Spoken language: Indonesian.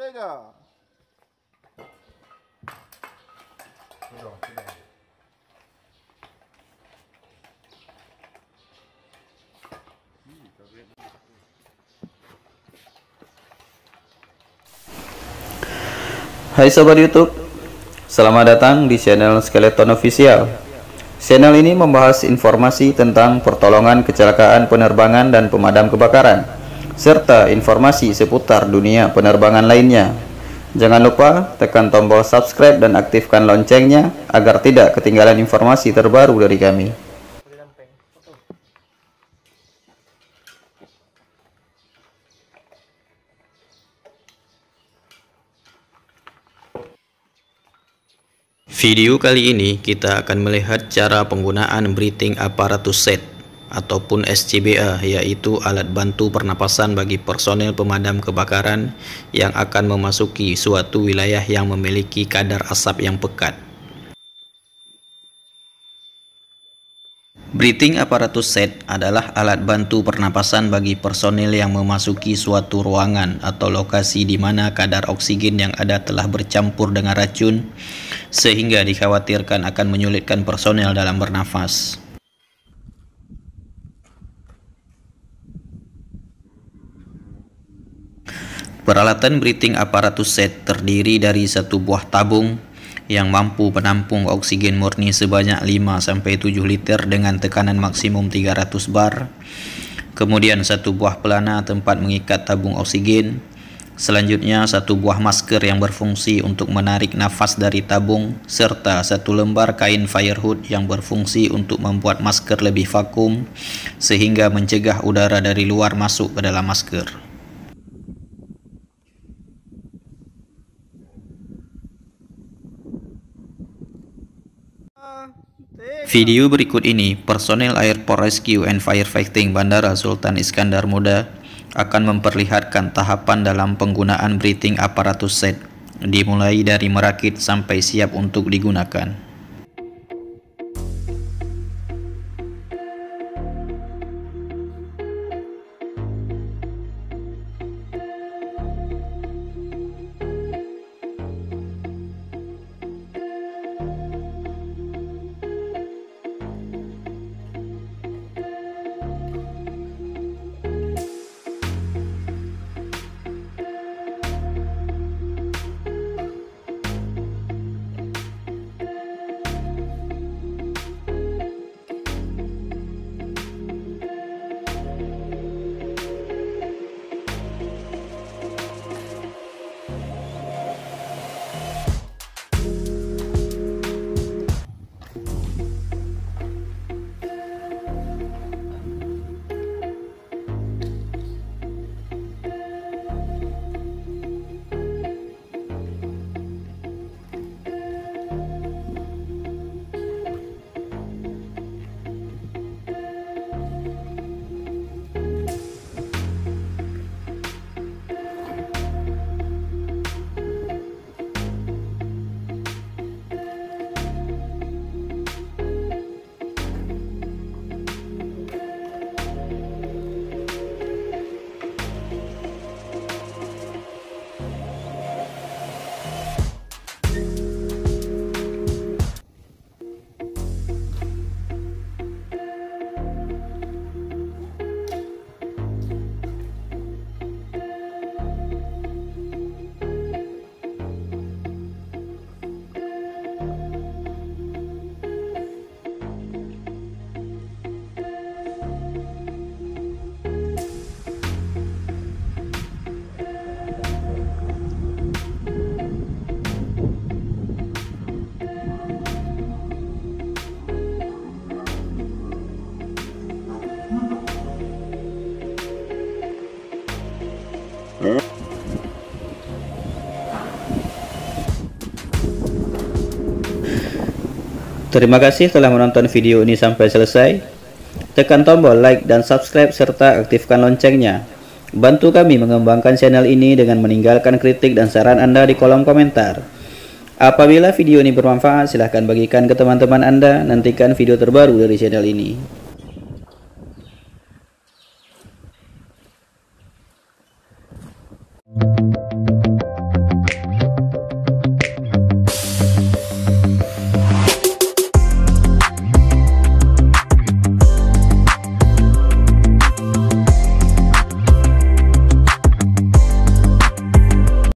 Entrega. Hai sobat YouTube, selamat datang di channel Skeleton Official. Channel ini membahas informasi tentang pertolongan kecelakaan penerbangan dan pemadam kebakaran, serta informasi seputar dunia penerbangan lainnya. Jangan lupa tekan tombol subscribe dan aktifkan loncengnya agar tidak ketinggalan informasi terbaru dari kami. Video kali ini kita akan melihat cara penggunaan breathing apparatus set ataupun SCBA, yaitu alat bantu pernapasan bagi personel pemadam kebakaran yang akan memasuki suatu wilayah yang memiliki kadar asap yang pekat. Breathing apparatus set adalah alat bantu pernapasan bagi personel yang memasuki suatu ruangan atau lokasi di mana kadar oksigen yang ada telah bercampur dengan racun, sehingga dikhawatirkan akan menyulitkan personel dalam bernafas. Peralatan breathing apparatus set terdiri dari satu buah tabung yang mampu menampung oksigen murni sebanyak 5-7 liter dengan tekanan maksimum 300 bar. Kemudian satu buah pelana tempat mengikat tabung oksigen. Selanjutnya satu buah masker yang berfungsi untuk menarik nafas dari tabung, serta satu lembar kain firehood yang berfungsi untuk membuat masker lebih vakum sehingga mencegah udara dari luar masuk ke dalam masker. Video berikut ini, personel Airport Rescue and Firefighting Bandara Sultan Iskandar Muda akan memperlihatkan tahapan dalam penggunaan breathing apparatus set, dimulai dari merakit sampai siap untuk digunakan. Terima kasih telah menonton video ini sampai selesai. Tekan tombol like dan subscribe serta aktifkan loncengnya. Bantu kami mengembangkan channel ini dengan meninggalkan kritik dan saran Anda di kolom komentar. Apabila video ini bermanfaat, silahkan bagikan ke teman-teman Anda. Nantikan video terbaru dari channel ini.